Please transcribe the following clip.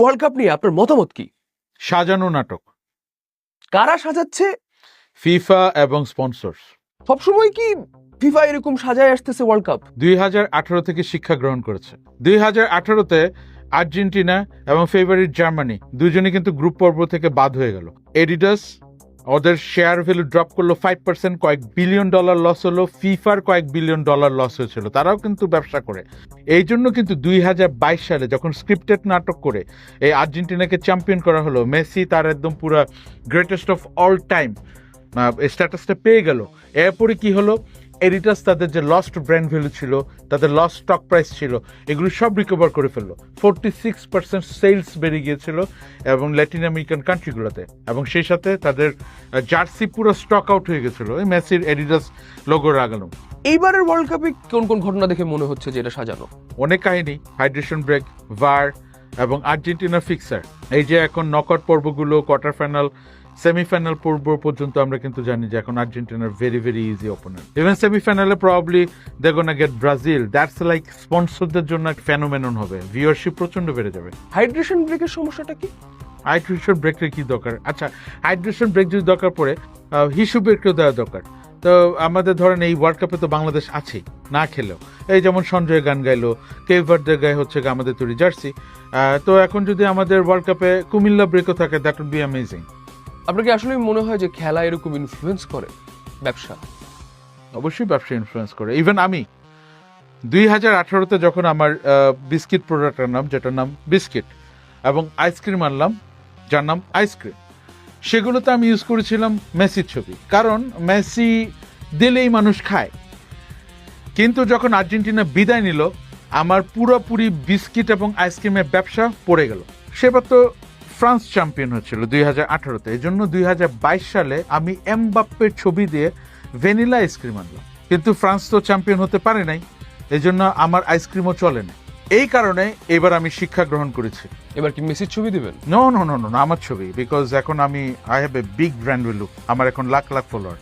World cup নিয়ে আপনার মতামত কি? সাজানো নাটক। কারা সাজাচ্ছে? ফিফা এবং স্পন্সরস। সবসময় কি ফিফা এরকম সাজায় আসতেছে ওয়ার্ল্ড কাপ? 2018 থেকে শিক্ষা গ্রহণ করেছে। 2018-তে আর্জেন্টিনা এবং ফেভারিট জার্মানি দুজনে কিন্তু গ্রুপ পর্ব থেকে বাদ হয়ে গেল। এডিডাস ওদের শেয়ার ভ্যালু ড্রপ করলো 5%, কয়েক বিলিয়ন ডলার লস হলো। ফিফার কয়েক বিলিয়ন ডলার লস হয়েছিল, তারাও কিন্তু ব্যবসা করে। এই জন্য কিন্তু 2022 সালে যখন স্ক্রিপ্টেড নাটক করে এই আর্জেন্টিনাকে চ্যাম্পিয়ন করা হলো, মেসি তার একদম পুরো গ্রেটেস্ট অফ অল টাইম স্ট্যাটাসটা পেয়ে গেল। এরপরে কি হলো, এডিটাস তাদের যে লস্ট ব্র্যান্ড ভ্যালু ছিল, তাদের লস্ট স্টক প্রাইস ছিল, এগুলো সব রিকভার করে ফেললো। 46% সেলস বেড়ে গিয়েছিল এবং ল্যাটিন আমেরিকান কান্ট্রিগুলোতে, এবং সেই সাথে তাদের জার্সি পুরো স্টক আউট হয়ে গেছিলো এই মেসির এডিডাস লোগো লাগানো। এইবারের ওয়ার্ল্ড কাপে কোন কোন ঘটনা দেখে মনে হচ্ছে যে এটা সাজানো? অনেক কাহিনী, হাইড্রেশন ব্রেক, ভার এবং আর্জেন্টিনা ফিক্সার। এই যে এখন নকআউট পর্বগুলো, কোয়ার্টার ফাইনাল, সেমিফাইনাল পর্ব পর্যন্ত আমরা কিন্তু জানি যে এখন আর্জেন্টিনার very very easy opponent. Even সেমিফাইনালে probably they gonna get Brazil. That's like স্পন্সরদের জন্য এক ফেনোমেনন হবে, ভিউয়ারশিপ প্রচন্ড বেড়ে যাবে। হাইড্রেশন ব্রেকের সমস্যাটা কি? হাইড্রেশন ব্রেকের কি দরকার? আচ্ছা, হাইড্রেশন ব্রেক যদি দরকার পড়ে, হিসু ব্রেকও দেওয়া দরকার। তো আমাদের ধরেন এই ওয়ার্ল্ড কাপে তো বাংলাদেশ আছেই, না খেলেও। এই যেমন সঞ্জয় গান গাইলো, কেভারদের গায়ে হচ্ছে আমাদের তৈরি জার্সি। তো এখন যদি আমাদের ওয়ার্ল্ড কাপে কুমিল্লা ব্রেকও থাকে, দ্যাট উড বি অ্যামেজিং। আপনার কি আসলে মনে হয় যে খেলা এরকম ইনফ্লুয়েন্স করে ব্যবসা? অবশ্যই ব্যবসা ইনফ্লুয়েন্স করে। ইভেন আমি 2018-তে যখন আমার বিস্কিট প্রোডাক্টের নাম, যেটার নাম বিস্কিট, এবং আইসক্রিম আনলাম যার নাম আইসক্রিম, সেগুলোতে আমি ইউজ করেছিলাম মেসির ছবি, কারণ মেসি দিলেই মানুষ খায়। কিন্তু যখন আর্জেন্টিনা বিদায় নিল, আমার পুরোপুরি বিস্কিট এবং আইসক্রিমের ব্যবসা পড়ে গেল। সেবার তো ফ্রান্স চ্যাম্পিয়ন হচ্ছিল 2018-তে, এই জন্য 2022 সালে আমি এমবাপ্পের ছবি দিয়ে ভ্যানিলা আইসক্রিম আনলাম। কিন্তু ফ্রান্স তো চ্যাম্পিয়ন হতে পারে নাই, এই জন্য আমার আইসক্রিমও চলে না। এই কারণে এবার আমি শিক্ষা গ্রহণ করেছি। এবার কি মেসির ছবি দিবেন? নো নো নো নো, আমার ছবি, বিকজ এখন I have a big brand value, আমার এখন লাখ লাখ ফলোয়ার।